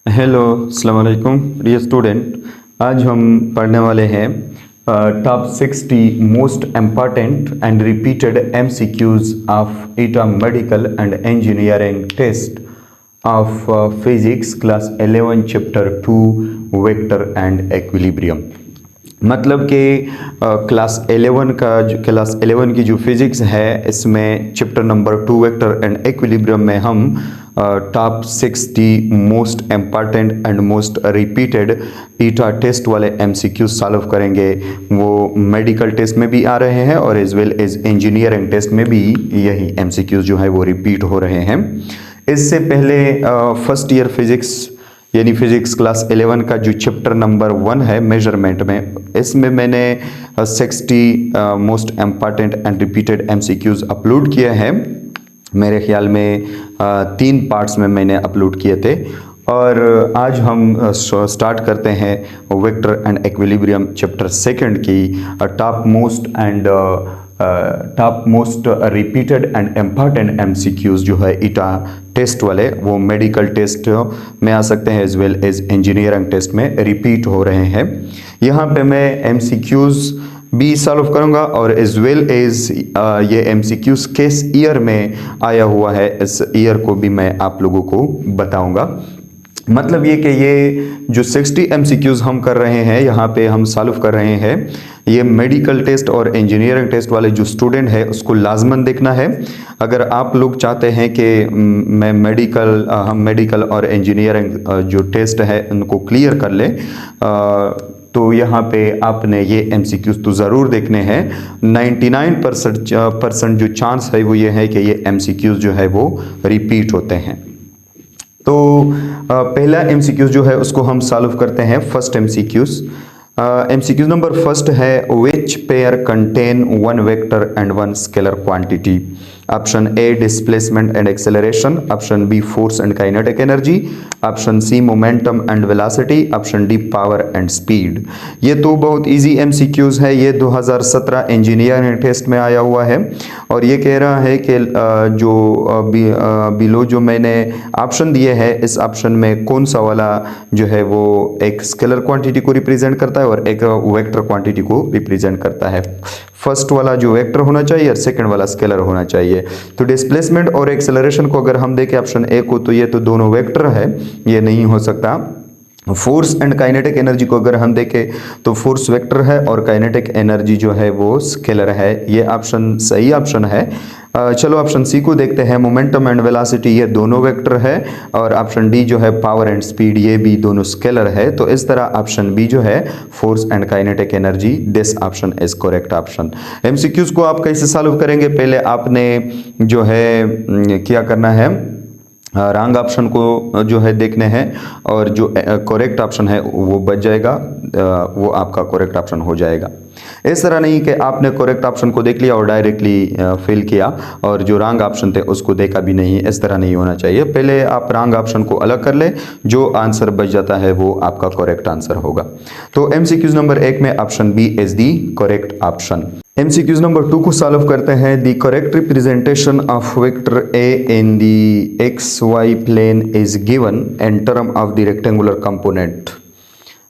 Hello अस्सलाम वालेकुम dear student. आज हम पढ़ने वाले हैं top 60 most important and repeated MCQs of ETEA medical and engineering test of physics class 11 chapter 2 vector and equilibrium. मतलब कि क्लास 11 की जो फिजिक्स है इसमें chapter number 2 vector and equilibrium में हम top 60 most important and most repeated ETEA test वाले MCQ solve करेंगे। वो मेडिकल टेस्ट में भी आ रहे हैं और as well as engineering test में भी यही एमसीक्यूज जो है वो रिपीट हो रहे हैं। इससे पहले फर्स्ट ईयर फिजिक्स यानी फिजिक्स क्लास 11 का जो चैप्टर नंबर 1 है मेजरमेंट में, इसमें मैंने 60 most important and repeated MCQs upload किए हैं। मेरे ख्याल में 3 पार्ट्स में मैंने अपलोड किए थे और आज हम स्टार्ट करते हैं वेक्टर एंड एक्विलिब्रियम चैप्टर 2 की top most repeated and important MCQs जो है ईटा टेस्ट वाले, वो मेडिकल टेस्ट में आ सकते हैं as well as engineering test में रिपीट हो रहे हैं। यहाँ पे मैं एमसीक्यूज भी सॉल्व करूंगा और एज वेल एज ये एमसीक्यूज किस ईयर में आया हुआ है इस ईयर को भी मैं आप लोगों को बताऊंगा। मतलब ये कि ये जो 60 एमसीक्यूज हम कर रहे हैं, यहाँ पे हम सॉल्व कर रहे हैं, ये मेडिकल टेस्ट और इंजीनियरिंग टेस्ट वाले जो स्टूडेंट है उसको लाजमन देखना है। अगर आप लोग चाहते हैं कि हम मेडिकल और इंजीनियरिंग जो टेस्ट है उनको क्लियर कर लें, तो यहाँ पे आपने ये एमसीक्यूज तो ज़रूर देखने हैं। 99% जो चांस है वो ये है कि ये एमसीक्यूज जो है वो रिपीट होते हैं। तो पहला एमसीक्यूज जो है उसको हम सॉल्व करते हैं। फर्स्ट एमसीक्यूज नंबर फर्स्ट है which pair contain 1 vector and 1 scalar quantity. Option A displacement and acceleration, option B force and kinetic energy, option C momentum and velocity, option D power and speed. ये तो बहुत easy MCQs है। ये 2017 engineering test में आया हुआ है और ये कह रहा है कि जो बिलो जो मैंने ऑप्शन दिए हैं इस ऑप्शन में कौन सा वाला जो है वो एक स्केलर क्वांटिटी को रिप्रेजेंट करता है और एक वेक्टर क्वांटिटी को रिप्रेजेंट करता है। फर्स्ट वाला जो वेक्टर होना चाहिए और सेकंड वाला स्केलर होना चाहिए। तो डिस्प्लेसमेंट और एक्सेलरेशन को अगर हम देखें ऑप्शन ए को, तो ये तो दोनों वेक्टर है, ये नहीं हो सकता। फोर्स एंड काइनेटिक एनर्जी को अगर हम देखें तो फोर्स वेक्टर है और काइनेटिक एनर्जी जो है वो स्केलर है। ये ऑप्शन सही ऑप्शन है। चलो ऑप्शन सी को देखते हैं। मोमेंटम एंड वेलोसिटी ये दोनों वेक्टर है और ऑप्शन डी जो है पावर एंड स्पीड ये भी दोनों स्केलर है। तो इस तरह ऑप्शन बी जो है force and kinetic energy, this option is correct option. MCQs को आप कैसे सॉल्व करेंगे? पहले आपने जो है क्या करना है, रॉन्ग ऑप्शन को जो है देखने हैं और जो करेक्ट ऑप्शन है वो बच जाएगा, वो आपका करेक्ट ऑप्शन हो जाएगा। इस तरह नहीं कि आपने करेक्ट ऑप्शन को देख लिया और डायरेक्टली फेल किया और जो रॉन्ग ऑप्शन थे उसको देखा भी नहीं। इस तरह नहीं होना चाहिए। पहले आप रॉन्ग ऑप्शन को अलग कर ले, जो आंसर बच जाता है वो आपका करेक्ट आंसर होगा। तो एमसीक्यूज नंबर 1 में option B is the correct option. MCQs number 2 को सॉल्व करते हैं। The correct representation of vector A in the X Y plane is given in term of the rectangular component.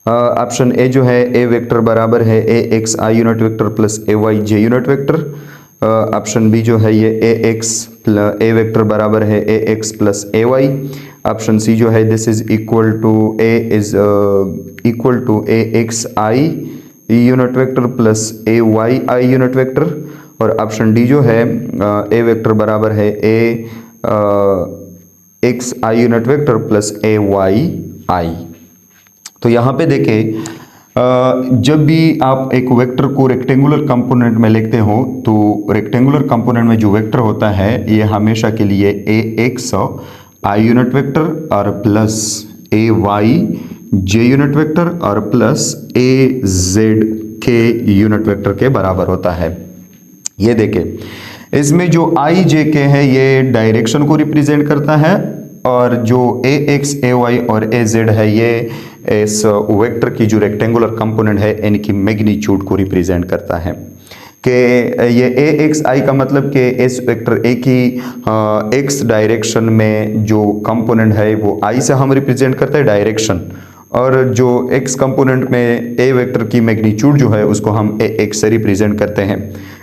Option A जो है A vector बराबर है A X I unit vector plus A Y J unit vector. Option B जो है ये A vector बराबर है A X plus A Y. Option C जो है this is equal to A X I unit vector plus A Y I unit vector. और option D जो है ए वेक्टर बराबर है A X I unit vector plus A Y I. तो यहाँ पे देखें, जब भी आप एक वेक्टर को रेक्टेंगुलर कंपोनेंट में लिखते हो तो रेक्टेंगुलर कंपोनेंट में जो वेक्टर होता है ये हमेशा के लिए ए एक्स आई यूनिट वेक्टर और plus A Y J unit vector और प्लस ए जेड के यूनिट वेक्टर के बराबर होता है। ये देखें, इसमें जो आई जे के है ये डायरेक्शन को रिप्रेजेंट करता है और जो ए एक्स ए वाई और ए जेड है ये इस वेक्टर की जो रेक्टेंगुलर कंपोनेंट है इनकी मैग्नीट्यूड को रिप्रेजेंट करता है। कि ये ए एक्स आई का मतलब कि इस वेक्टर ए की एक्स डायरेक्शन में जो कंपोनेंट है वो आई से हम रिप्रेजेंट करते हैं डायरेक्शन, और जो एक्स कंपोनेंट में ए वेक्टर की मैग्नीट्यूड जो है उसको हम ए एक्स से रिप्रेजेंट करते हैं।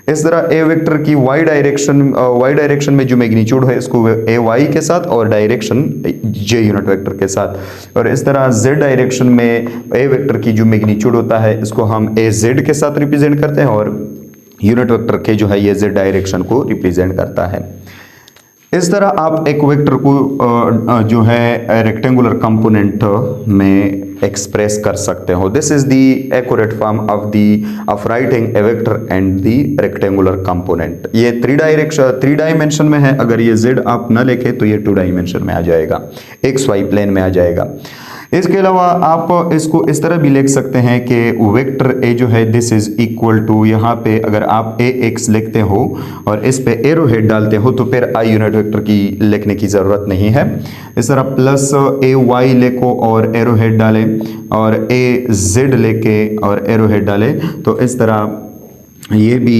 इस तरह ए वेक्टर की वाई डायरेक्शन में जो मैग्नीट्यूड है इसको ए वाई के साथ और डायरेक्शन जे यूनिट वेक्टर के साथ, और इस तरह जेड डायरेक्शन में ए वेक्टर की जो मैग्नीट्यूड होता है इसको हम ए जेड के साथ रिप्रेजेंट करते हैं, और यूनिट वेक्टर के जो है ये जेड डायरेक्शन को रिप्रेजेंट करता है। इस तरह आप एक वेक्टर को जो है रेक्टेंगुलर कंपोनेंट में एक्सप्रेस कर सकते हो। This is the accurate form of writing a vector and the rectangular component. ये थ्री डायमेंशन में है, अगर ये जेड आप ना लिखे तो ये 2 डायमेंशन में आ जाएगा, एक्स वाई प्लेन में आ जाएगा। इसके अलावा आप इसको इस तरह भी लिख सकते हैं कि वेक्टर ए जो है दिस इज इक्वल टू, यहाँ पे अगर आप ए एक्स लिखते हो और इस पे एरो हेड डालते हो तो फिर आई यूनिट वेक्टर की लिखने की ज़रूरत नहीं है। इस तरह प्लस ए वाई लिखो और एरो हेड डालें, और ए जेड लेके और एरो हेड डालें, तो इस तरह ये भी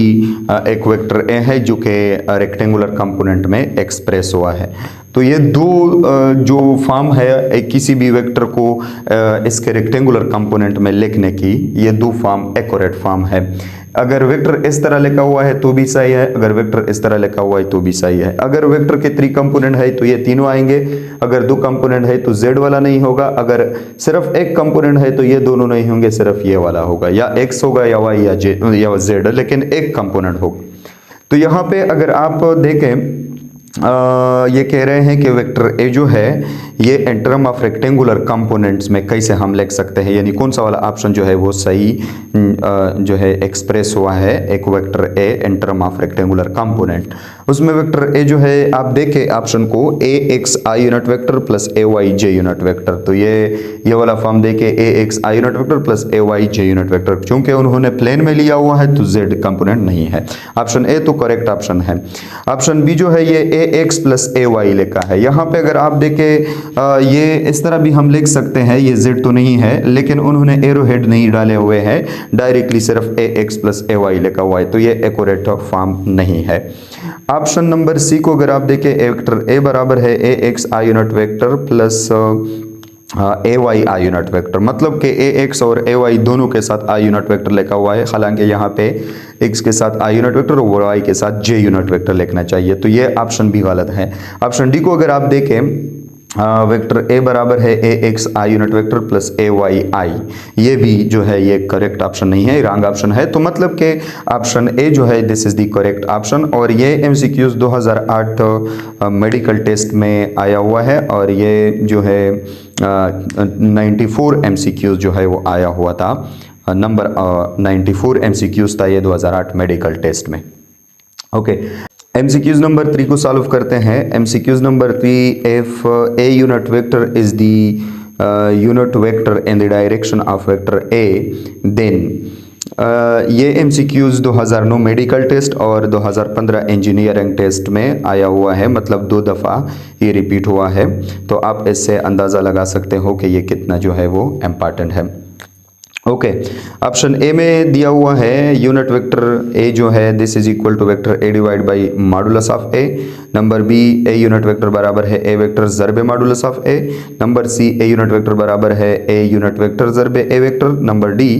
एक वेक्टर ए है जो कि रेक्टेंगुलर कंपोनेंट में एक्सप्रेस हुआ है। तो ये दो जो फॉर्म है किसी भी वेक्टर को इसके रेक्टेंगुलर कंपोनेंट में लिखने की, ये 2 फॉर्म एक्यूरेट फॉर्म है। अगर वेक्टर इस तरह लिखा हुआ है तो भी सही है, अगर वेक्टर इस तरह लिखा हुआ है तो भी सही है। अगर वेक्टर के 3 कंपोनेंट है तो ये तीनों आएंगे, अगर 2 कंपोनेंट है तो जेड वाला नहीं होगा, अगर सिर्फ एक कंपोनेंट है तो ये दोनों नहीं होंगे, सिर्फ ये वाला होगा, या एक्स होगा या वाई या जेड, लेकिन एक कंपोनेंट होगा। तो यहाँ पे अगर आप देखें ये कह रहे हैं कि वेक्टर ए जो है ये इन टर्म ऑफ रेक्टेंगुलर कंपोनेंट्स में कैसे हम लिख सकते हैं, यानी कौन सा वाला ऑप्शन जो है वो सही जो है एक्सप्रेस हुआ है एक vector A in term of rectangular component. उसमें वेक्टर ए जो है आप देखें ऑप्शन को A X I unit vector plus A Y J unit vector, तो ये वाला फॉर्म देखे A X I unit vector plus A Y J unit vector, क्योंकि उन्होंने प्लेन में लिया हुआ है तो जेड कंपोनेंट नहीं है। ऑप्शन ए तो करेक्ट ऑप्शन है। ऑप्शन बी जो है ये ए एक्स प्लस ए वाई लिखा है। यहाँ पे अगर आप देखें ये इस तरह भी हम लिख सकते हैं, ये जेड तो नहीं है लेकिन उन्होंने एरो हेड नहीं डाले हुए हैं, डायरेक्टली सिर्फ ए एक्स प्लस ए वाई लिखा हुआ है, तो ये एक्यूरेट फॉर्म नहीं है। ऑप्शन नंबर सी को अगर आप देखें वेक्टर ए बराबर है A X I unit vector plus A Y I unit vector, मतलब कि ए एक्स और ए वाई दोनों के साथ आई यूनिट वेक्टर लिखा हुआ है, हालांकि यहाँ पे एक्स के साथ आई यूनिट वेक्टर और वाई के साथ जे यूनिट वेक्टर लिखना चाहिए, तो ये ऑप्शन भी गलत है। ऑप्शन डी को अगर आप देखें वेक्टर ए बराबर है A X I unit vector plus A Y I, ये भी जो है ये करेक्ट ऑप्शन नहीं है, रॉन्ग ऑप्शन है। तो मतलब कि ऑप्शन ए जो है this is the correct option, और ये एमसीक्यूज 2008 मेडिकल टेस्ट में आया हुआ है, और ये जो है 94 एमसीक्यूज जो है वो आया हुआ था, नंबर 94 एमसीक्यूज था ये 2008 मेडिकल टेस्ट में। ओके, MCQs नंबर 3 को सॉल्व करते हैं। MCQs number 3, if a unit vector is the unit vector in the direction of vector A, then ये MCQs 2009 मेडिकल टेस्ट और 2015 इंजीनियरिंग टेस्ट में आया हुआ है, मतलब 2 दफ़ा ये रिपीट हुआ है, तो आप इससे अंदाज़ा लगा सकते हो कि ये कितना जो है वो इम्पॉर्टेंट है। ओके, ऑप्शन ए में दिया हुआ है यूनिट वेक्टर ए जो है this is equal to vector A divide by modulus of A. Number B A unit vector बराबर है ए वेक्टर ज़रबे modulus of A. Number C A unit vector बराबर है ए यूनिट वेक्टर ज़रबे A vector. Number D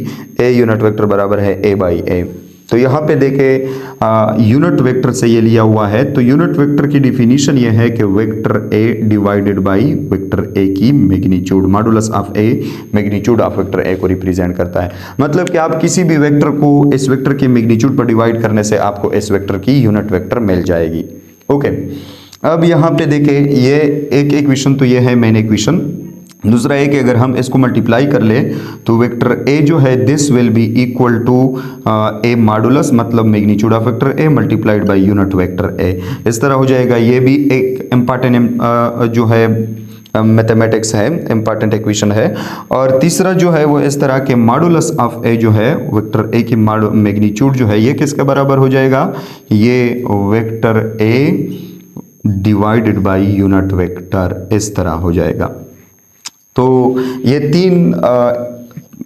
A unit vector बराबर है ए by ए। तो यहाँ पे देखें यूनिट वेक्टर से ये लिया हुआ है, तो यूनिट वेक्टर की डिफिनीशन ये है कि vector A divided by vector A की magnitude, modulus of A magnitude of vector A को रिप्रेजेंट करता है। मतलब कि आप किसी भी वेक्टर को इस वेक्टर की मैग्नीट्यूड पर डिवाइड करने से आपको इस वेक्टर की यूनिट वेक्टर मिल जाएगी। ओके, अब यहाँ पे देखें ये एक इक्वेशन तो ये है मेन इक्वेशन, दूसरा है कि अगर हम इसको मल्टीप्लाई कर ले तो वेक्टर ए जो है this will be equal to A modulus, मतलब magnitude of vector A multiplied by unit vector A, इस तरह हो जाएगा। ये भी एक इम्पॉर्टेंट जो है मैथमेटिक्स है, इम्पॉर्टेंट इक्वेशन है। और तीसरा जो है वो इस तरह के मॉडुलस ऑफ ए जो है वेक्टर ए की मैग्नीट्यूड जो है ये किसके बराबर हो जाएगा, ये vector A divided by unit vector, इस तरह हो जाएगा। तो ये 3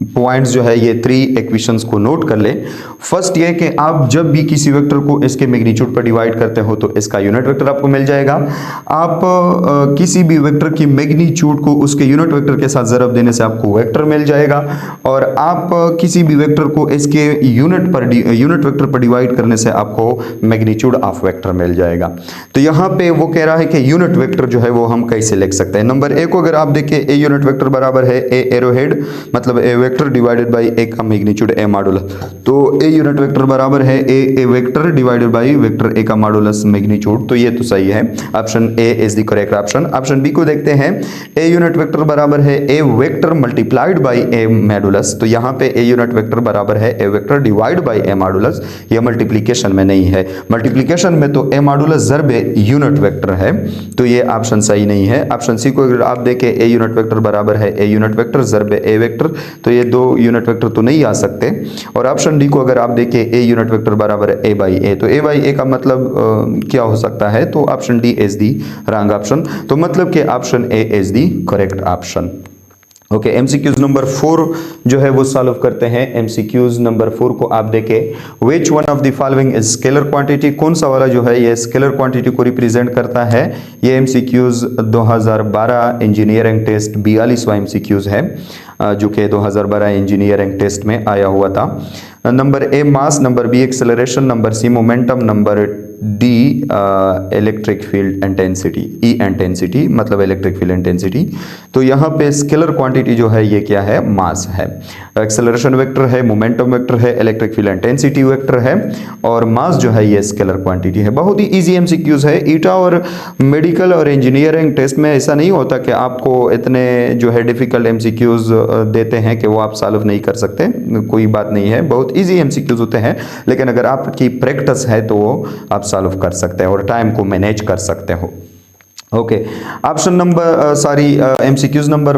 पॉइंट्स जो है ये 3 इक्वेशंस को नोट कर ले। फर्स्ट ये कि आप जब भी किसी वेक्टर को इसके मैग्नीट्यूड पर डिवाइड करते हो तो इसका यूनिट वेक्टर आपको मिल जाएगा। आप किसी भी वेक्टर की मैग्नीट्यूड को उसके यूनिट वेक्टर के साथ ज़रब देने से आपको वेक्टर मिल जाएगा, और आप किसी भी वेक्टर को इसके यूनिट वेक्टर पर डिवाइड करने से आपको मैग्नीट्यूड ऑफ वेक्टर मिल जाएगा। तो यहाँ पे वो कह रहा है कि यूनिट वेक्टर जो है वो हम कैसे लिख सकते हैं। नंबर ए को अगर आप देखें, ए यूनिट वेक्टर बराबर है ए एरोहेड, मतलब ए वेक्टर डिवाइडेड बाई ए का मैग्नीट्यूड ए मॉडुलस। तो ए यूनिट वेक्टर बराबर है A vector divided by vector A का मॉडुलस मैग्नीट्यूड। तो ये तो सही है, option A is the correct option. Option B को देखते हैं, ए यूनिट वेक्टर बराबर है A vector multiplied by A modulus. तो यहाँ पे ए यूनिट वेक्टर बराबर है A vector divide by A modulus, ये मल्टीप्लिकेशन में नहीं है। मल्टीप्लिकेशन में तो ए मॉडुलस ज़रब यूनिट वेक्टर है, तो ये ऑप्शन सही नहीं है। ऑप्शन सी को अगर आप देखें, ए यूनिट वेक्टर बराबर है A unit vector ज़रब A vector, तो ये 2 यूनिट वेक्टर तो नहीं आ सकते। और ऑप्शन डी को अगर आप देखें, ए यूनिट वेक्टर बराबर है ए बाई ए, तो ए बाई ए का मतलब क्या हो सकता है? तो option D is the wrong option. तो मतलब कि option A is the correct option. Okay, MCQs number 4 जो है वो सॉल्व करते हैं। एमसीक्यूज नंबर 4 को आप देखें, which one of the following is scalar quantity, कौन सा वाला जो है ये स्केलर क्वांटिटी को रिप्रेजेंट करता है। ये एमसीक्यूज 2012 इंजीनियरिंग टेस्ट 42वां एमसीक्यूज है, जो कि 2012 इंजीनियरिंग टेस्ट में आया हुआ था। Number A mass, number B acceleration, number C momentum, number D electric field intensity, E intensity मतलब इलेक्ट्रिक फील्ड इंटेंसिटी। तो यहाँ पे स्केलर क्वांटिटी जो है ये क्या है? मास है। एक्सेलरेशन वेक्टर है, मोमेंटम वेक्टर है, इलेक्ट्रिक फील्ड इंटेंसिटी वेक्टर है, और मास जो है ये स्केलर क्वांटिटी है। बहुत ही इजी एमसीक्यूज है। ईटा और मेडिकल और इंजीनियरिंग टेस्ट में ऐसा नहीं होता कि आपको इतने जो है डिफिकल्ट एमसीक्यूज देते हैं कि वो आप सॉल्व नहीं कर सकते, कोई बात नहीं है। बहुत इजी एमसीक्यूज होते हैं, लेकिन अगर आपकी प्रैक्टिस है तो आप सॉल्व कर सकते हैं और टाइम को मैनेज कर सकते हो। Okay, option number MCQs number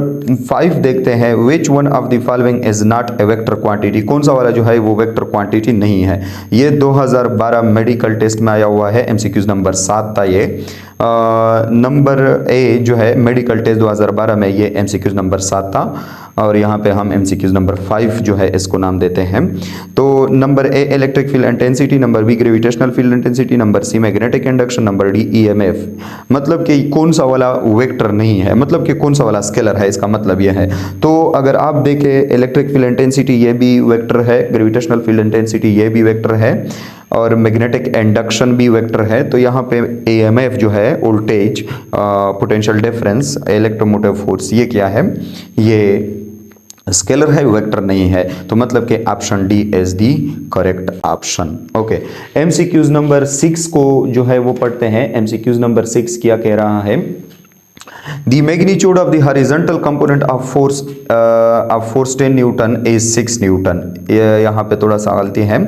5 देखते हैं, which one of the following is not a vector quantity, कौन सा वाला जो है वो वेक्टर क्वांटिटी नहीं है। ये 2012 मेडिकल टेस्ट में आया हुआ है, एमसीक्यूज नंबर 7 था ये। नंबर ए जो है मेडिकल टेस्ट 2012 में, ये एमसीक्यूज नंबर 7 था, और यहाँ पे हम एमसीक्यूज नंबर 5 जो है इसको नाम देते हैं। तो number A electric field intensity, number B gravitational field intensity, number C magnetic induction, number D EMF. मतलब कि कौन सा वाला वेक्टर नहीं है, मतलब कि कौन सा वाला स्केलर है, इसका मतलब यह है। तो अगर आप देखें, इलेक्ट्रिक फील्ड इंटेंसिटी ये भी वेक्टर है, ग्रेविटेशनल फील्ड इंटेंसिटी ये भी वेक्टर है, और मैग्नेटिक इंडक्शन भी वेक्टर है। तो यहाँ पे ईएमएफ जो है, voltage potential difference electromotive force, ये क्या है? ये स्केलर है, वेक्टर नहीं है। तो मतलब कि option D is the correct option. Okay, MCQs number 6 को जो है वो पढ़ते हैं। एमसीक्यूज नंबर 6 क्या कह रहा है? The magnitude of the horizontal component of force 10 Newton is 6 Newton. यहाँ पे थोड़ा सा गलती है,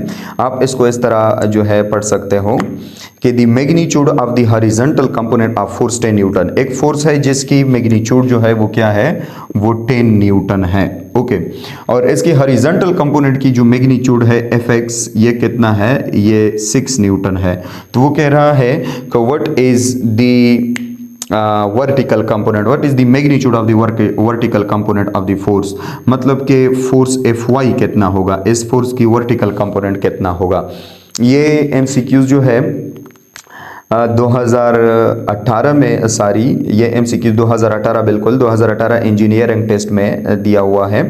आप इसको इस तरह जो है पढ़ सकते हो कि the magnitude of the horizontal component of force 10 Newton, एक फोर्स है जिसकी मैग्नीट्यूड जो है वो क्या है? वो 10 न्यूटन है। ओके, और इसकी हॉरिजॉन्टल कंपोनेंट की जो मैग्नीट्यूड है Fx, ये कितना है? ये 6 न्यूटन है। तो वो कह रहा है कि what is the vertical component, what is the magnitude of the vertical component of the force, मतलब कि फोर्स Fy कितना होगा, इस फोर्स की वर्टिकल कंपोनेंट कितना होगा। ये एमसीक्यूज जो है 2018 में, सॉरी ये एमसीक्यू 2018 बिल्कुल 2018 इंजीनियरिंग टेस्ट में दिया हुआ है।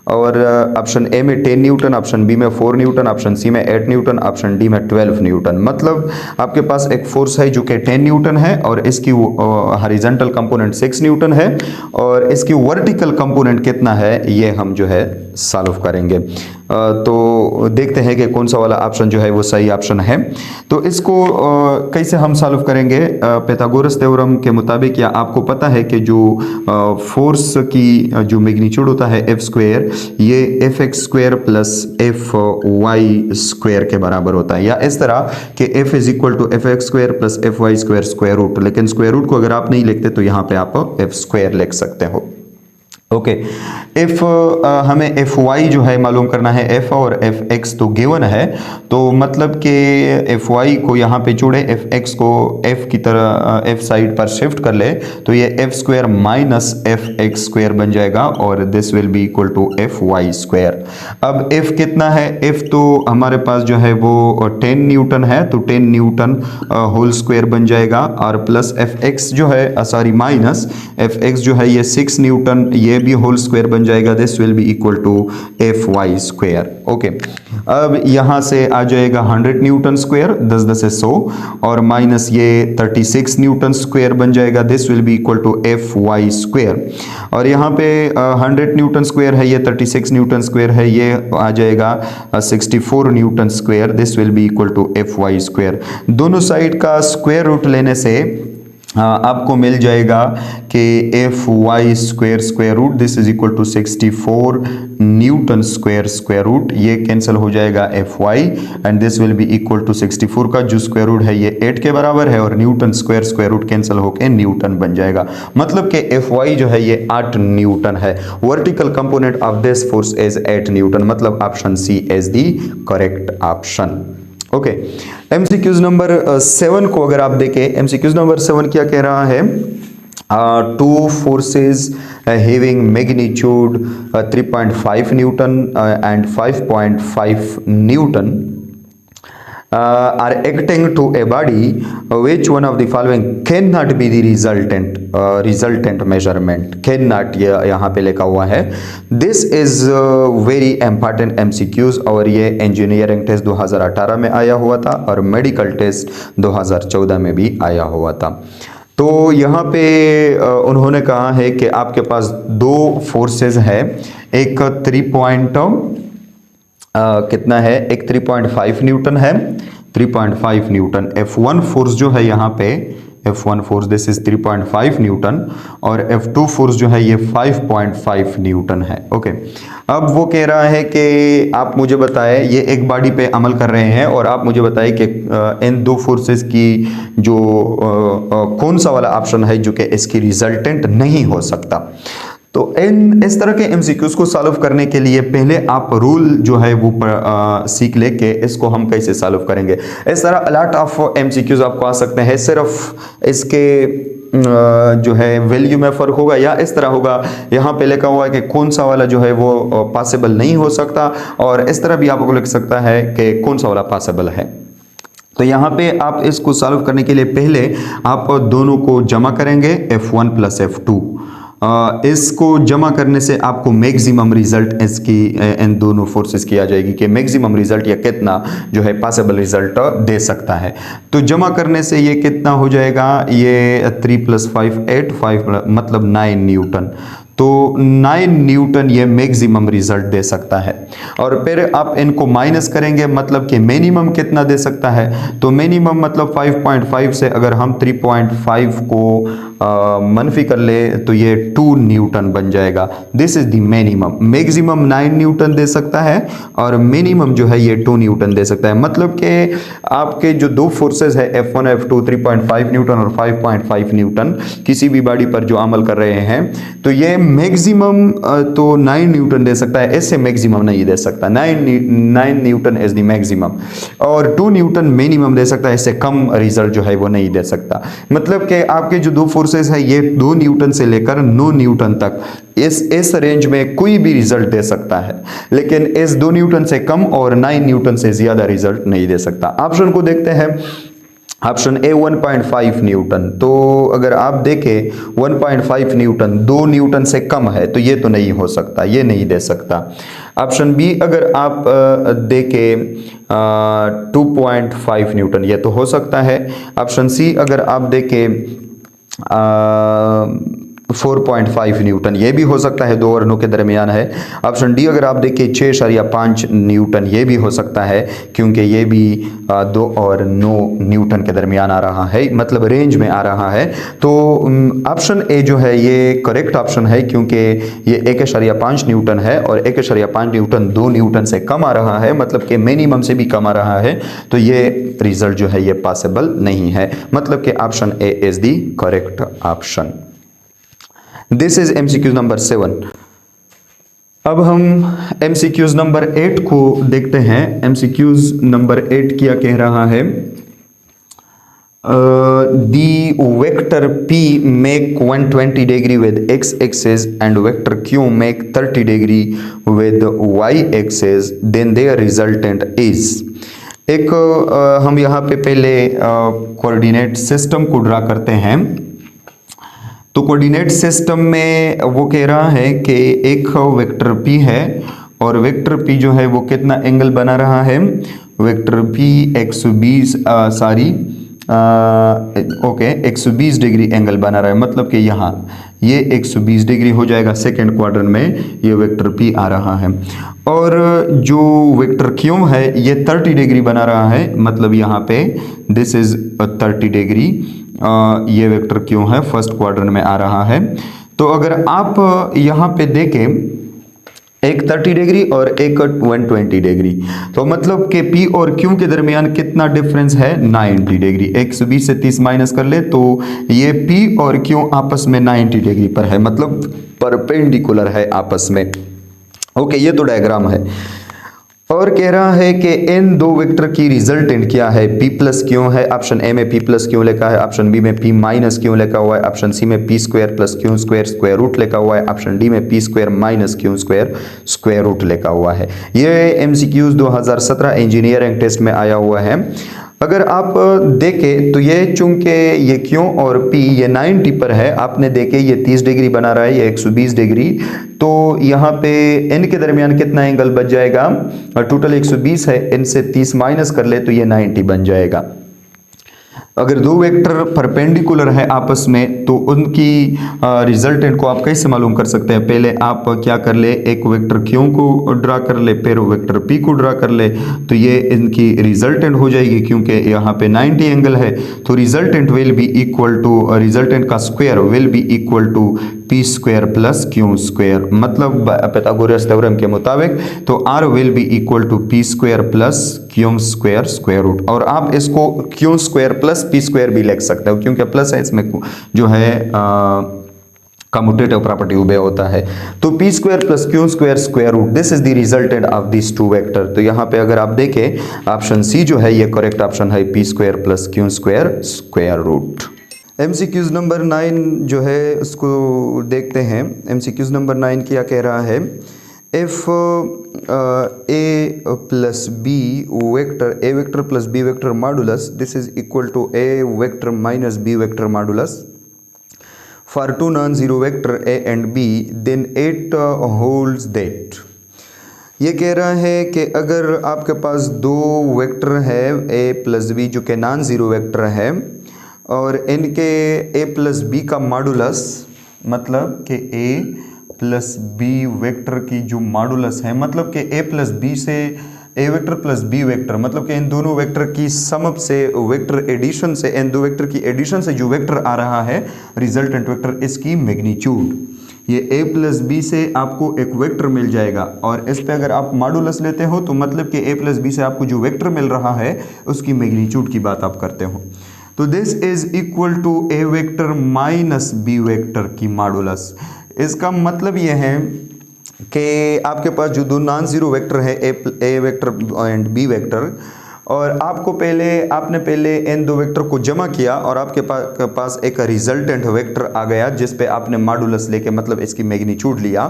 और ऑप्शन ए में 10 न्यूटन, ऑप्शन बी में 4 न्यूटन, ऑप्शन सी में 8 न्यूटन, ऑप्शन डी में 12 न्यूटन। मतलब आपके पास एक फोर्स है जो कि 10 न्यूटन है, और इसकी हॉरिजॉन्टल कंपोनेंट 6 न्यूटन है, और इसकी वर्टिकल कंपोनेंट कितना है ये हम जो है सॉल्व करेंगे। तो देखते हैं कि कौन सा वाला ऑप्शन जो है वो सही ऑप्शन है। तो इसको कैसे हम सॉल्व करेंगे? पाइथागोरस थ्योरम के मुताबिक, या आपको पता है कि जो फोर्स की जो मैग्नीट्यूड होता है एफ स्क्वायर, ये F X square plus F Y square के बराबर होता है, या इस तरह कि F is equal to F X square plus F Y square square root. लेकिन स्क्वायर रूट को अगर आप नहीं लिखते तो यहाँ पे आप एफ स्क्वायर लिख सकते हो। ओके, इफ हमें एफ वाई जो है मालूम करना है, एफ और एफ एक्स तो गिवन है, तो मतलब कि एफ वाई को यहाँ पे जोड़े, एफ एक्स को एफ की तरह एफ साइड पर शिफ्ट कर ले, तो ये F square minus F X square बन जाएगा और this will be equal to F Y square. अब एफ कितना है, एफ तो हमारे पास जो है वो 10 न्यूटन है, तो 10 न्यूटन होल स्क्वायर बन जाएगा, और प्लस एफ एक्स जो है सॉरी माइनस एफ एक्स जो है ये 6 न्यूटन, ये भी होल स्क्वायर बन जाएगा, this will be equal to F Y square. Okay, अब यहां से आ जाएगा 100 न्यूटन स्क्वायर, 10 10 है 100, और माइनस ये 36 न्यूटन स्क्वायर बन जाएगा, this will be equal to F Y square. और यहाँ पे 100 न्यूटन स्क्वायर है, ये 36 न्यूटन स्क्वायर है, ये आ जाएगा 64 newton square, this will be equal to F Y square. दोनों साइड का स्क्वायर रूट लेने से आपको मिल जाएगा कि F Y square square root this is equal to 64 newton square square root, ये कैंसिल हो जाएगा F Y, and this will be equal to 64 का जो स्क्वायर रूट है ये 8 के बराबर है, और newton square square root cancel होकर न्यूटन बन जाएगा, मतलब कि एफ वाई जो है ये 8 न्यूटन है। Vertical component of this force is 8 newton, मतलब option C is the correct option. Okay, MCQs number 7 को अगर आप देखें, एमसीक्यूज नंबर 7 क्या कह रहा है, two forces having magnitude 3.5 Newton and 5.5 Newton are acting to a body, which one of the following cannot be the resultant measurement, cannot ये यहाँ पे लिखा हुआ है। This is very important MCQs, और ये इंजीनियरिंग टेस्ट 2018 में आया हुआ था और मेडिकल टेस्ट 2014 में भी आया हुआ था। तो यहाँ पे उन्होंने कहा है कि आपके पास दो फोर्सेस है, एक 3 कितना है, एक 3.5 न्यूटन है, 3.5 न्यूटन। F1 फोर्स जो है यहाँ पे, F1 force this is 3.5 Newton, और F2 फोर्स जो है ये 5.5 न्यूटन है। ओके, अब वो कह रहा है कि आप मुझे बताएं, ये एक बॉडी पे अमल कर रहे हैं, और आप मुझे बताएं कि इन दो फोर्सेस की जो कौन सा वाला ऑप्शन है जो कि इसकी रिजल्टेंट नहीं हो सकता। तो इस तरह के एमसीक्यूज को सॉल्व करने के लिए पहले आप रूल जो है वो सीख ले के इसको हम कैसे सॉल्व करेंगे। इस तरह अलॉट ऑफ एमसीक्यूज आपको आ सकते हैं, सिर्फ इसके जो है वैल्यू में फर्क होगा, या इस तरह होगा, यहाँ पे लिखा हुआ है कि कौन सा वाला जो है वो पॉसिबल नहीं हो सकता, और इस तरह भी आपको लिख सकता है कि कौन सा वाला पॉसिबल है। तो यहाँ पे आप इसको सॉल्व करने के लिए पहले आप दोनों को जमा करेंगे, F1 प्लस F2। इसको जमा करने से आपको मैक्सिमम रिजल्ट इसकी इन दोनों फोर्सेस की आ जाएगी कि मैक्सिमम रिजल्ट या कितना जो है पॉसिबल रिजल्ट दे सकता है। तो जमा करने से ये कितना हो जाएगा, ये 3 + 5 8 5 मतलब 9 न्यूटन। तो 9 न्यूटन ये मैक्सिमम रिजल्ट दे सकता है। और फिर आप इनको माइनस करेंगे, मतलब कि मिनिमम कितना दे सकता है, तो मिनिमम मतलब 5.5 से अगर हम 3.5 को मनफी कर ले तो ये 2 न्यूटन बन जाएगा। This is the minimum. Maximum 9 newton दे सकता है और मिनिमम जो है ये 2 न्यूटन दे सकता है। मतलब कि आपके जो दो फोर्सेस है F1 F2 3.5 न्यूटन और 5.5 न्यूटन किसी भी बॉडी पर जो अमल कर रहे हैं, तो ये मैक्सिमम तो 9 न्यूटन दे सकता है, इससे मैक्सिमम नहीं दे सकता। 9 न्यूटन इज द मैक्सिमम और 2 न्यूटन मिनिमम दे सकता है, इससे कम रिजल्ट जो है वो नहीं दे सकता। मतलब कि आपके जो दो फोर्सेस है ये 2 न्यूटन से लेकर 9 न्यूटन तक इस रेंज में कोई भी रिजल्ट दे सकता है, लेकिन इस 2 न्यूटन से कम और 9 न्यूटन से ज्यादा रिजल्ट नहीं दे सकता। ऑप्शन को देखते हैं। Option A 1.5 Newton. तो अगर आप देखें 1.5 न्यूटन 2 न्यूटन से कम है तो ये तो नहीं हो सकता, ये नहीं दे सकता। ऑप्शन बी अगर आप देखें 2.5 न्यूटन, ये तो हो सकता है। ऑप्शन सी अगर आप देखें 4.5 न्यूटन, ये भी हो सकता है, 2 और 9 के दरमियान है। ऑप्शन डी अगर आप देखिए 6.5 न्यूटन, ये भी हो सकता है क्योंकि ये भी 2 और 9 न्यूटन के दरमियान आ रहा है, मतलब रेंज में आ रहा है। तो ऑप्शन ए जो है ये करेक्ट ऑप्शन है क्योंकि ये 1.5 न्यूटन है और 1.5 न्यूटन 2 न्यूटन से कम आ रहा है, मतलब कि मिनिमम से भी कम आ रहा है, तो ये रिजल्ट जो है ये पॉसिबल नहीं है। मतलब कि option A is the correct option. This is MCQ number 7. अब हम MCQs नंबर 8 को देखते हैं। MCQs नंबर 8 क्या कह रहा है? The vector P make 120 degree with x axis and vector Q make 30 degree with y axis, then their resultant is। एक हम यहाँ पे पहले कोऑर्डिनेट सिस्टम को ड्रा करते हैं। तो कोऑर्डिनेट सिस्टम में वो कह रहा है कि एक वेक्टर P है और वेक्टर P जो है वो कितना एंगल बना रहा है? वेक्टर P 120 डिग्री एंगल बना रहा है। मतलब कि यहाँ ये 120 डिग्री हो जाएगा। सेकेंड क्वाड्रेंट में ये वेक्टर P आ रहा है और जो वेक्टर Q है ये 30 डिग्री बना रहा है। मतलब यहाँ पे दिस इज 30 डिग्री। ये वेक्टर Q है, फर्स्ट क्वाड्रेंट में आ रहा है। तो अगर आप यहाँ पे देखें, एक 30 डिग्री और एक 120 डिग्री, तो मतलब कि P और Q के दरमियान कितना डिफरेंस है? 90 डिग्री। 120 से 30 माइनस कर ले तो ये P और Q आपस में 90 डिग्री पर है, मतलब परपेंडिकुलर है आपस में। ओके, ये तो डायग्राम है। और कह रहा है कि इन दो वेक्टर की रिजल्टेंट क्या है? P प्लस Q है। ऑप्शन ए में P प्लस Q लिखा है, ऑप्शन बी में P माइनस Q लिखा हुआ है, ऑप्शन सी में P square plus Q square square root लिखा हुआ है, ऑप्शन डी में P square minus Q square square root लिखा हुआ है। ये MCQs 2017 इंजीनियरिंग टेस्ट में आया हुआ है। अगर आप देखें तो ये चूंकि ये Q और P ये 90 पर है, आपने देखे ये 30 डिग्री बना रहा है, ये 120 डिग्री, तो यहाँ पे इनके दरमियान कितना एंगल बच जाएगा? टोटल 120 है, इनसे 30 माइनस कर ले तो ये 90 बन जाएगा। अगर दो वेक्टर परपेंडिकुलर है आपस में तो उनकी रिजल्टेंट को आप कैसे मालूम कर सकते हैं? पहले आप क्या कर ले, एक वेक्टर Q को ड्रा कर ले, फिर वेक्टर P को ड्रा कर ले, तो ये इनकी रिजल्टेंट हो जाएगी। क्योंकि यहाँ पे 90 एंगल है तो resultant will be equal to, resultant का square will be equal to P square plus Q square. मतलब पाइथागोरस थ्योरम के मुताबिक तो R will be equal to P square plus Q square square root. और आप इसको Q square plus P square भी लिख सकते हो, क्योंकि प्लस है इसमें जो है कम्यूटेटिव प्रॉपर्टी उबे होता है। तो P square plus Q square square root, this is the resultant of this two vector. तो यहाँ पे अगर आप देखें ऑप्शन सी जो है ये करेक्ट ऑप्शन है, P square plus Q square square root. MCQs number 9 जो है उसको देखते हैं। MCQs नंबर 9 क्या कह रहा है? If a plus B vector, a vector plus b vector modulus, this is equal to a vector minus b vector modulus for two non zero vector a and b, then it holds that. ये कह रहा है कि अगर आपके पास दो vector है a plus b जो कि नॉन जीरो वेक्टर है और इनके a प्लस b का मॉडुलस, मतलब कि a प्लस b वेक्टर की जो मॉडुलस है, मतलब कि a प्लस b से a vector plus b vector, मतलब कि इन दोनों वेक्टर की सम से, वेक्टर एडिशन से, इन दो वेक्टर की एडिशन से जो वेक्टर आ रहा है रिजल्टेंट वेक्टर, इसकी मैग्नीट्यूड, ये a प्लस b से आपको एक वेक्टर मिल जाएगा और इस पे अगर आप मॉडुलस लेते हो तो मतलब कि a प्लस b से आपको जो वेक्टर मिल रहा है उसकी मैग्नीट्यूड की बात आप करते हो। तो this is equal to a vector minus b vector की मॉडुलस। इसका मतलब ये है कि आपके पास जो दो नॉन जीरो वेक्टर है a vector and b vector, और आपने पहले इन दो वेक्टर को जमा किया और आपके पास एक रिजल्टेंट वेक्टर आ गया जिस पे आपने मॉडुलस लेके, मतलब इसकी मैग्नीट्यूड लिया,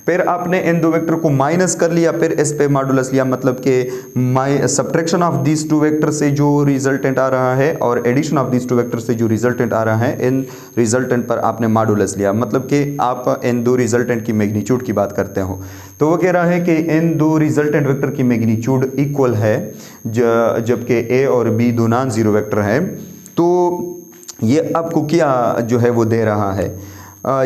फिर आपने इन दो वेक्टर को माइनस कर लिया, फिर इस पे मॉडुलस लिया, मतलब कि subtraction of this two vector से जो रिजल्टेंट आ रहा है और addition of this two vector से जो रिजल्टेंट आ रहा है, इन रिजल्टेंट पर आपने मॉडुलस लिया, मतलब कि आप इन दो रिजल्टेंट की मैग्नीट्यूड की बात करते हो। तो वो कह रहा है कि इन दो रिजल्टेंट वेक्टर की मैग्नीट्यूड इक्वल है, जबकि a और b दो नॉन जीरो वेक्टर है। तो ये आपको क्या जो है वो दे रहा है,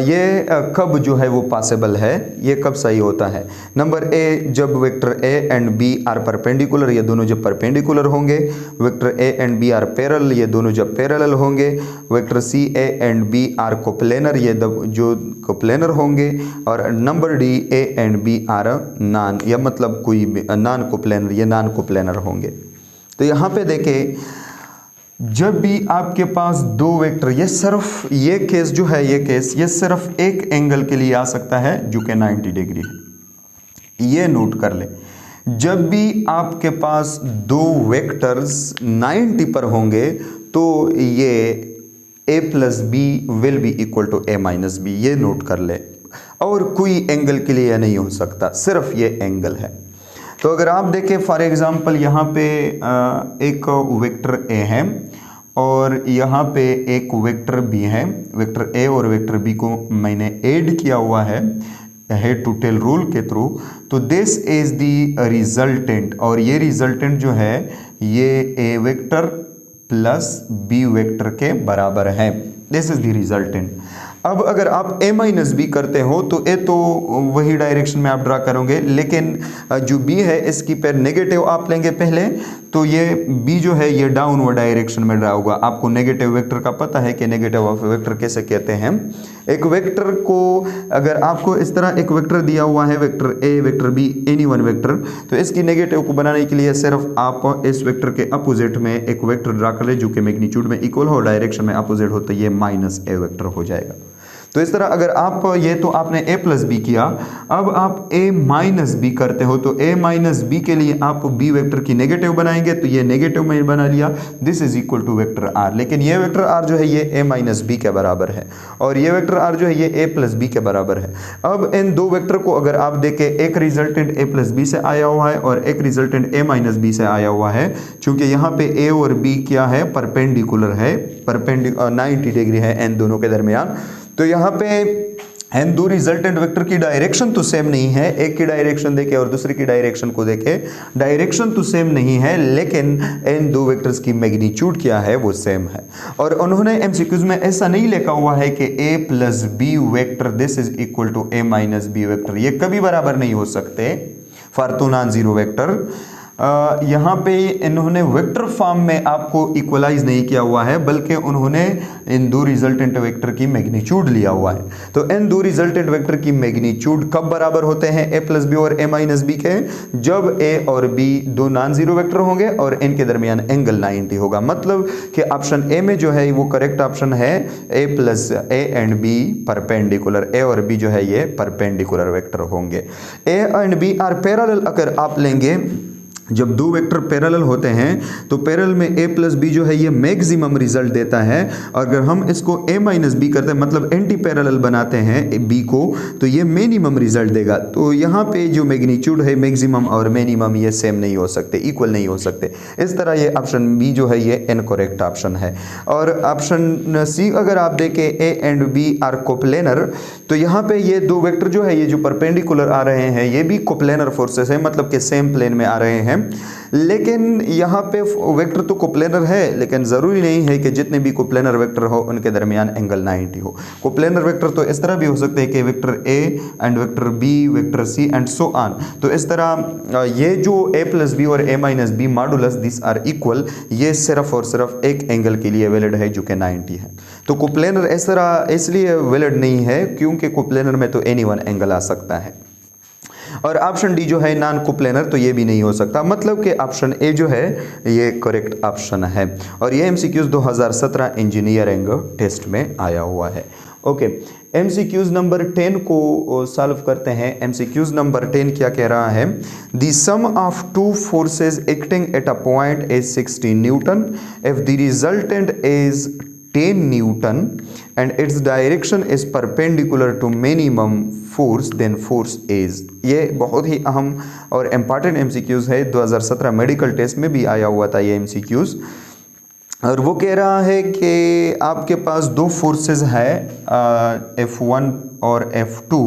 ये कब जो है वो पॉसिबल है, ये कब सही होता है? नंबर ए, जब vector a and b are perpendicular, ये दोनों जब परपेंडिकुलर होंगे। Vector a and b are parallel, ये दोनों जब पैरेलल होंगे। Vector c a and b are coplanar, ये जो कोप्लेनर होंगे। और number D, a and b are non, या मतलब कोई नॉन कोप्लेनर, ये नॉन कोप्लेनर होंगे। तो यहाँ पे देखें, जब भी आपके पास दो वेक्टर, ये सिर्फ ये केस जो है, ये केस ये सिर्फ एक एंगल के लिए आ सकता है जो कि 90 डिग्री है। ये नोट कर ले, जब भी आपके पास दो वेक्टर्स 90 पर होंगे तो ये a plus B will be equal to a minus B, ये नोट कर ले। और कोई एंगल के लिए यह नहीं हो सकता, सिर्फ ये एंगल है। तो अगर आप देखें फॉर एग्जांपल यहाँ पे एक वेक्टर a है और यहाँ पे एक वेक्टर b है, वेक्टर a और वेक्टर b को मैंने ऐड किया हुआ है हेड टू टेल रूल के थ्रू, तो दिस इज द रिजल्टेंट, और ये रिजल्टेंट जो है ये a vector plus b vector के बराबर है। This is the resultant. अब अगर आप a माइनस बी करते हो तो a तो वही डायरेक्शन में आप ड्रा करोगे, लेकिन जो b है इसकी पे नेगेटिव आप लेंगे पहले, तो ये b जो है ये डाउनवर्ड डायरेक्शन में ड्रा होगा। आपको नेगेटिव वेक्टर का पता है कि नेगेटिव ऑफ वेक्टर कैसे कहते हैं। एक वेक्टर को अगर आपको इस तरह एक वेक्टर दिया हुआ है, vector a vector b any one vector, तो इसकी नेगेटिव को बनाने के लिए सिर्फ आप इस वेक्टर के अपोजिट में एक वेक्टर ड्रा कर ले जो कि मैग्नीट्यूड में इक्वल हो, डायरेक्शन में अपोजिट हो, तो ये माइनस a वेक्टर हो जाएगा। तो इस तरह अगर आप ये तो आपने a प्लस बी किया, अब आप a माइनस बी करते हो तो a माइनस बी के लिए आप b वेक्टर की नेगेटिव बनाएंगे, तो ये नेगेटिव में बना लिया, this is equal to vector r। लेकिन ये वेक्टर r जो है ये a माइनस बी के बराबर है और ये वेक्टर r जो है ये a प्लस बी के बराबर है। अब इन दो वेक्टर को अगर आप देखें, एक रिजल्टेंट a प्लस बी से आया हुआ है और एक रिजल्टेंट a माइनस बी से आया हुआ है। चूंकि यहाँ पे a और b क्या है, परपेंडिकुलर है, 90 डिग्री है इन दोनों के दरमियान, तो यहाँ पे इन दो रिजल्टेंट वेक्टर की डायरेक्शन तो सेम नहीं है। एक की डायरेक्शन देखे और दूसरे की डायरेक्शन को देखे, डायरेक्शन तो सेम नहीं है, लेकिन इन दो वेक्टर्स की मैग्नीट्यूड क्या है वो सेम है। और उन्होंने एमसीक्यूज में ऐसा नहीं लिखा हुआ है कि a plus B vector this is equal to a minus B vector, ये कभी बराबर नहीं हो सकते for two non zero vector. यहाँ पे इन्होंने वेक्टर फॉर्म में आपको इक्वलाइज नहीं किया हुआ है, बल्कि उन्होंने इन दो रिजल्टेंट वेक्टर की मैग्नीट्यूड लिया हुआ है। तो इन दो रिजल्टेंट वेक्टर की मैग्नीट्यूड कब बराबर होते हैं a प्लस बी और a माइनस बी के, जब a और b दो नॉन जीरो वेक्टर होंगे और इनके दरमियान एंगल 90 होगा। मतलब कि ऑप्शन a में जो है वो करेक्ट ऑप्शन है, a प्लस a and b perpendicular, a और b जो है ये परपेंडिकुलर वेक्टर होंगे। a and b are parallel अगर आप लेंगे, जब दो वेक्टर पैरेलल होते हैं तो पैरेलल में a प्लस बी जो है ये मैक्सिमम रिजल्ट देता है। अगर हम इसको a माइनस बी करते हैं, मतलब एंटी पैरेलल बनाते हैं b को, तो ये मिनिमम रिजल्ट देगा। तो यहाँ पे जो मैग्नीट्यूड है मैक्सिमम और मिनिमम ये सेम नहीं हो सकते, इक्वल नहीं हो सकते। इस तरह ये ऑप्शन बी जो है ये इनकरेक्ट ऑप्शन है। और ऑप्शन सी अगर आप देखें a and b are coplanar, तो यहाँ पे ये दो वेक्टर जो है ये जो परपेंडिकुलर आ रहे हैं ये भी कोप्लेनर फोर्सेस है, मतलब कि सेम प्लेन में आ रहे हैं। लेकिन यहाँ पे वेक्टर तो कोप्लेनर है, लेकिन ज़रूरी नहीं है कि जितने भी कोप्लेनर वेक्टर हो उनके दरमियान एंगल 90 हो। कोप्लेनर वेक्टर तो इस तरह भी हो सकते हैं कि vector a and vector b vector c and so on. तो इस तरह ये जो a प्लस बी और a minus B modulus this are equal, ये सिर्फ और सिर्फ एक एंगल के लिए वैलिड है जो कि 90 है। तो कोप्लेनर इस तरह इसलिए वैलिड नहीं है क्योंकि कोप्लेनर में तो एनी वन एंगल आ सकता है। और ऑप्शन डी जो है नॉन कोप्लेनर, तो ये भी नहीं हो सकता। मतलब कि ऑप्शन ए जो है ये करेक्ट ऑप्शन है। और ये एमसीक्यूज 2017 इंजीनियरिंग टेस्ट में आया हुआ है। ओके, एमसीक्यूज नंबर 10 को सॉल्व करते हैं। एमसीक्यूज नंबर 10 क्या कह रहा है, the sum of two forces acting at a point is 60 newton if the resultant is 10 newton and its direction is perpendicular to minimum force, then force is। ये बहुत ही अहम और इम्पॉर्टेंट एमसीक्यूज है, 2017 medical test में भी आया हुआ था ये एमसीक्यूज। और वो कह रहा है कि आपके पास दो फोर्सेस है F1 और F2,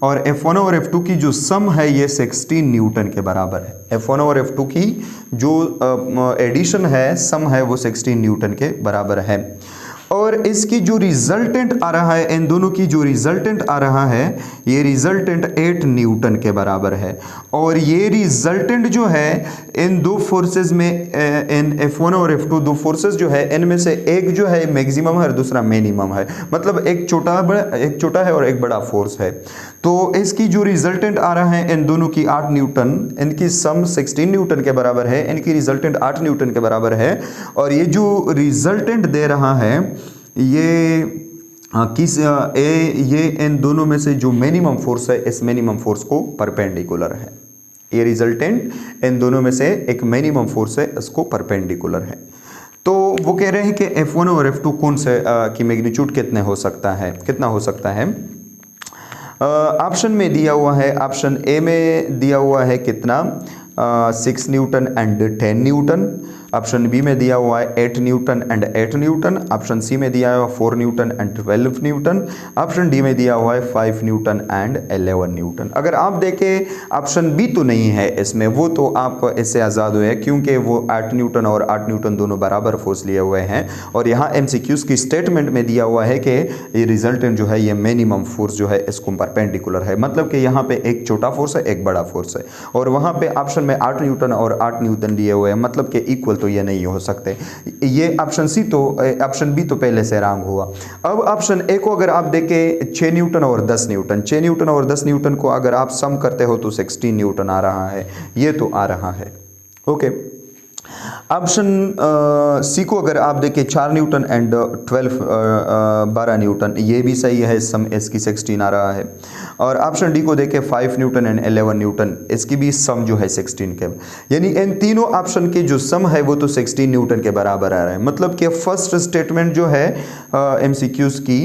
और F1 और F2 की जो सम है ये 16 न्यूटन के बराबर है। F1 और F2 की जो एडिशन है, सम है, वो 16 न्यूटन के बराबर है। और इसकी जो रिजल्टेंट आ रहा है, इन दोनों की जो रिजल्टेंट आ रहा है ये रिजल्टेंट 8 न्यूटन के बराबर है। और ये रिजल्टेंट जो है इन दो फोर्सेस में, इन F1 और F2 दो फोर्सेस जो है इनमें से एक जो है मैक्सिमम है और दूसरा मिनिमम है। मतलब एक छोटा है और एक बड़ा फोर्स है। तो इसकी जो रिजल्टेंट आ रहा है इन दोनों की 8 न्यूटन, इनकी सम 16 न्यूटन के बराबर है, इनकी रिजल्टेंट 8 न्यूटन के बराबर है। और ये जो रिजल्टेंट दे रहा है ये ये इन दोनों में से जो मिनिमम फोर्स है इस मिनिमम फोर्स को परपेंडिकुलर है। ये रिजल्टेंट इन दोनों में से एक मिनिमम फोर्स है, इसको परपेंडिकुलर है। तो वो कह रहे हैं कि F1 और F2 कौन से की मैग्नीट्यूड कितना हो सकता है। ऑप्शन में दिया हुआ है, ऑप्शन ए में दिया हुआ है कितना 6 newton and 10 newton, option B में दिया हुआ है 8 newton and 8 newton, option C में दिया हुआ है 4 newton and 12 newton, option D में दिया हुआ है 5 न्यूटन एंड 11 न्यूटन। अगर आप देखें ऑप्शन बी तो नहीं है इसमें, वो तो आप इससे आज़ाद हुए हैं क्योंकि वो 8 न्यूटन और 8 न्यूटन दोनों बराबर फोर्स लिए हुए हैं। और यहाँ MCQs की स्टेटमेंट में दिया हुआ है कि ये रिजल्टेंट जो है ये मिनिमम फोर्स जो है इसको परपेंडिकुलर है, मतलब कि यहाँ पे एक छोटा फोर्स है एक बड़ा फोर्स है, और वहाँ पे ऑप्शन में 8 न्यूटन और 8 न्यूटन दिए हुए हैं, मतलब कि इक्वल तो ये नहीं हो सकते। ये ऑप्शन बी तो पहले से रॉन्ग हुआ। अब ऑप्शन ए को अगर आप देखें 6 न्यूटन और 10 न्यूटन, 6 न्यूटन और 10 न्यूटन को अगर आप सम करते हो तो 16 न्यूटन आ रहा है, ये तो आ रहा है। ओके, ऑप्शन सी को अगर आप देखें 4 न्यूटन एंड 12 न्यूटन, ये भी सही है, सम इसकी 16 आ रहा है। और ऑप्शन डी को देखें 5 न्यूटन एंड 11 न्यूटन, इसकी भी सम जो है 16 के, यानी इन तीनों ऑप्शन के जो सम है वो तो 16 न्यूटन के बराबर आ रहा है। मतलब कि फर्स्ट स्टेटमेंट जो है MCQs की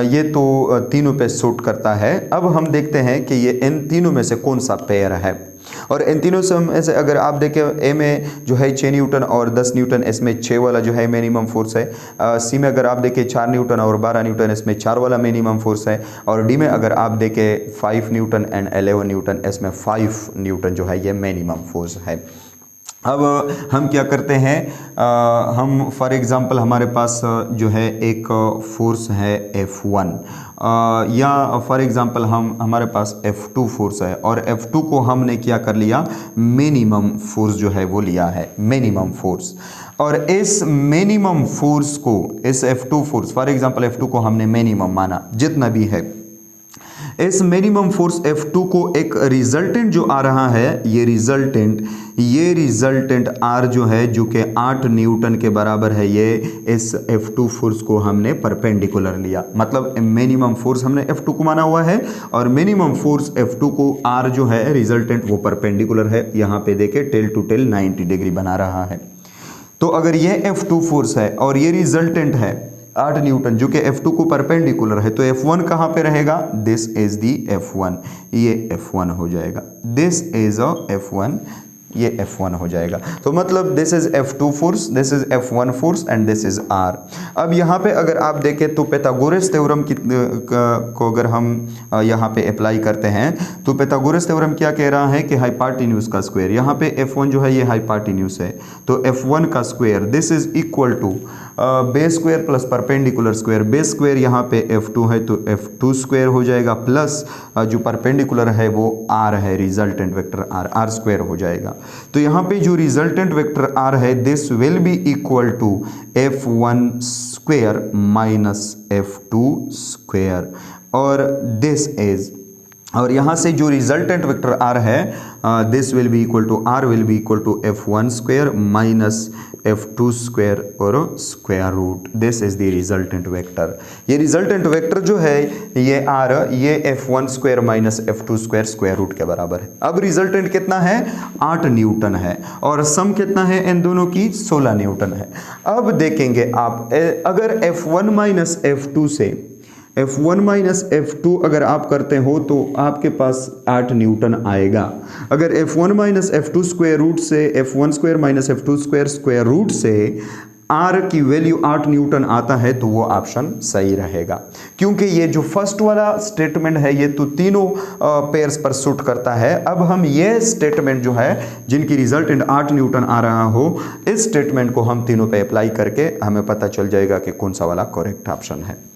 ये तो तीनों पे सूट करता है। अब हम देखते हैं कि ये इन तीनों में से कौन सा पेयर है, और इन तीनों में से अगर आप देखें ए में जो है 6 न्यूटन और 10 न्यूटन, इसमें 6 वाला जो है मिनिमम फोर्स है। सी में अगर आप देखें 4 न्यूटन और 12 न्यूटन, इसमें 4 वाला मिनिमम फोर्स है। और डी में अगर आप देखें 5 न्यूटन एंड 11 न्यूटन, इसमें 5 न्यूटन जो है ये मिनिमम फोर्स है। अब हम क्या करते हैं, हम फॉर एग्ज़ाम्पल हमारे पास जो है एक फोर्स है F1, या फॉर एग्ज़ाम्पल हमारे पास F2 फोर्स है, और F2 को हमने क्या कर लिया, मिनिमम फोर्स जो है वो लिया है, मिनिमम फोर्स। और इस मिनिमम फोर्स को, इस F2 force for example F2 को हमने मिनिमम माना जितना भी है, इस मिनिमम फोर्स F2 को एक रिजल्टेंट जो आ रहा है, ये रिजल्टेंट R जो है जो कि 8 न्यूटन के बराबर है, ये इस F2 फोर्स को हमने परपेंडिकुलर लिया। मतलब मिनिमम फोर्स हमने F2 को माना हुआ है और मिनिमम फोर्स F2 को R जो है रिजल्टेंट वो परपेंडिकुलर है। यहाँ पे देखे टेल टू टेल 90 डिग्री बना रहा है। तो अगर ये F2 फोर्स है और ये रिजल्टेंट है 8 न्यूटन जो कि F2 को परपेंडिकुलर है, तो F1 कहाँ पे रहेगा, दिस इज दी F1, ये F1 हो जाएगा, दिस इज अ F1, ये F1 हो जाएगा। तो मतलब this is F2 force, this is F1 force and this is R। अब यहाँ पे अगर आप देखें तो पाइथागोरस थ्योरम को अगर हम यहाँ पे अप्लाई करते हैं तो पाइथागोरस थ्योरम क्या कह रहा है कि हाइपार्टिन्यूज का स्क्वायर, यहाँ पे F1 जो है ये हाइपार्टिन्यूज है, तो F1 का square this is equal to base square plus perpendicular square. Base square यहाँ पे F2 है तो F2 स्क्वायर हो जाएगा, प्लस जो परपेंडिकुलर है वो R है, रिजल्टेंट वेक्टर R स्क्वायर हो जाएगा। तो यहाँ पे जो रिजल्टेंट वेक्टर R है this will be equal to F1 square minus F2 square, और दिस इज, और यहाँ से जो रिजल्टेंट वेक्टर R है this will be equal to R will be equal to F1 square minus F2 square और square root, this is the resultant vector. ये resultant vector जो है ये R, ये F1 square minus F2 square square root के बराबर है। अब रिजल्टेंट कितना है, 8 न्यूटन है, और सम कितना है इन दोनों की, 16 न्यूटन है। अब देखेंगे आप अगर F1 माइनस F2 से F1 माइनस F2 अगर आप करते हो तो आपके पास 8 न्यूटन आएगा। अगर F1 minus F2 square root से F1 square minus F2 square square root से R की वैल्यू 8 न्यूटन आता है तो वो ऑप्शन सही रहेगा, क्योंकि ये जो फर्स्ट वाला स्टेटमेंट है ये तो तीनों पेयर्स पर सूट करता है। अब हम ये स्टेटमेंट जो है जिनकी रिजल्टेंट 8 न्यूटन आ रहा हो, इस स्टेटमेंट को हम तीनों पे अप्लाई करके हमें पता चल जाएगा कि कौन सा वाला करेक्ट ऑप्शन है।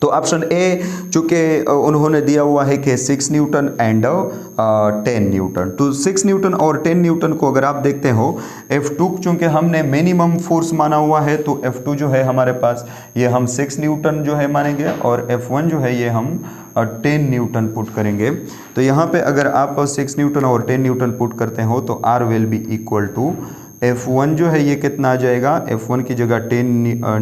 तो ऑप्शन ए चूँकि उन्होंने दिया हुआ है कि 6 न्यूटन एंड 10 न्यूटन, तो 6 न्यूटन और 10 न्यूटन को अगर आप देखते हो, F2 चूँकि हमने मिनिमम फोर्स माना हुआ है तो F2 जो है हमारे पास ये हम 6 न्यूटन जो है मानेंगे, और F1 जो है ये हम 10 न्यूटन पुट करेंगे। तो यहाँ पे अगर आप 6 न्यूटन और 10 न्यूटन पुट करते हो तो R will be equal to F1 जो है ये कितना आ जाएगा, F1 की जगह 10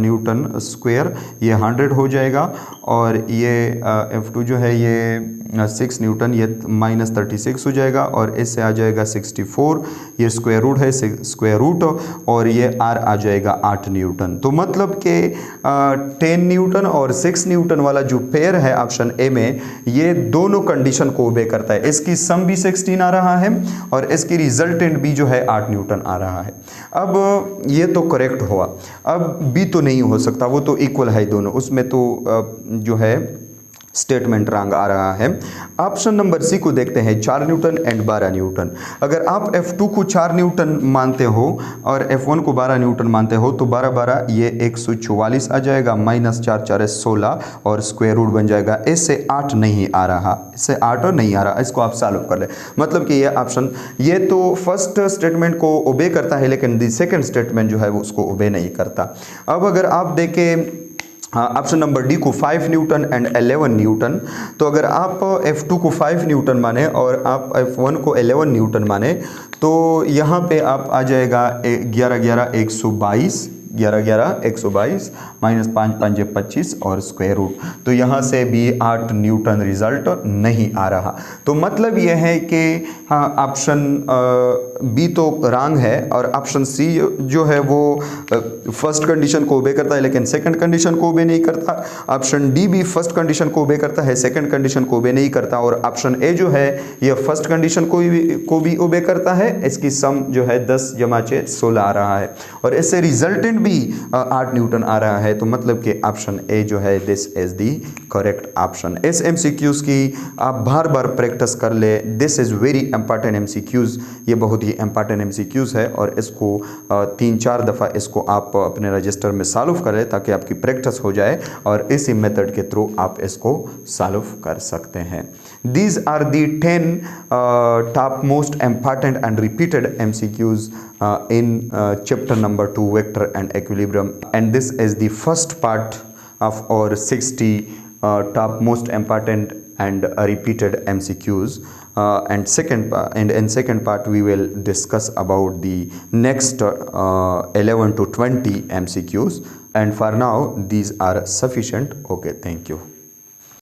न्यूटन स्क्वायर, ये 100 हो जाएगा। और ये F2 जो है ये 6 न्यूटन, ये -36 हो जाएगा। और इससे आ जाएगा 64, ये स्क्वायर रूट है स्क्वायर रूट, और ये R आ जाएगा 8 न्यूटन। तो मतलब कि 10 न्यूटन और 6 न्यूटन वाला जो पेयर है ऑप्शन ए में, ये दोनों कंडीशन को ओबे करता है। इसकी सम भी 16 आ रहा है और इसकी रिजल्टेंट भी जो है 8 न्यूटन आ रहा है। अब ये तो करेक्ट हुआ, अब बी तो नहीं हो सकता, वो तो इक्वल है दोनों, उसमें तो जो है स्टेटमेंट रॉन्ग आ रहा है। ऑप्शन नंबर सी को देखते हैं, 4 न्यूटन एंड 12 न्यूटन। अगर आप F2 को 4 न्यूटन मानते हो और F1 को 12 न्यूटन मानते हो तो 12 ये 144 आ जाएगा, -4 4 16 और स्क्वायर रूट बन जाएगा। इससे 8 नहीं आ रहा, इससे 8 और नहीं आ रहा, इसको आप सॉल्व कर ले। मतलब कि ये ऑप्शन, ये तो फर्स्ट स्टेटमेंट को ओबे करता है लेकिन दी सेकेंड स्टेटमेंट जो है वो उसको ओबे नहीं करता। अब अगर आप देखें ऑप्शन नंबर डी को 5 न्यूटन एंड 11 न्यूटन, तो अगर आप F2 को 5 न्यूटन माने और आप F1 को 11 न्यूटन माने तो यहाँ पे आप आ जाएगा 11 11 122, 11 11 122 -5 5 25 और स्क्वायर रूट। तो यहाँ से भी 8 न्यूटन रिजल्ट नहीं आ रहा। तो मतलब यह है कि हाँ, ऑप्शन बी तो रॉन्ग है और ऑप्शन सी जो है वो फर्स्ट कंडीशन को ओबे करता है लेकिन सेकंड कंडीशन को ओबे नहीं करता। ऑप्शन डी भी फर्स्ट कंडीशन को ओबे करता है, सेकंड कंडीशन को ओबे नहीं करता। और ऑप्शन ए जो है ये फर्स्ट कंडीशन को भी ओबे करता है। इसकी सम जो है 10 × 6 16 आ रहा है और इससे रिजल्टेंट भी 8 न्यूटन आ रहा है। तो मतलब कि ऑप्शन ए जो है this is the correct option. इस MCQs की आप बार बार प्रैक्टिस कर ले, this is very important MCQs, ये बहुत ही इंपॉर्टेंट MCQs है और इसको 3-4 दफ़ा इसको आप अपने रजिस्टर में सॉल्व करें ताकि आपकी प्रैक्टिस हो जाए और इसी मेथड के थ्रू आप इसको सॉल्व कर सकते हैं। These are the 10 top most important and repeated MCQs in chapter number 2 vector and equilibrium, and this is the first part of our 60 top most important and repeated MCQs, and in second part we will discuss about the next 11 to 20 MCQs, and for now these are sufficient. Okay, thank you.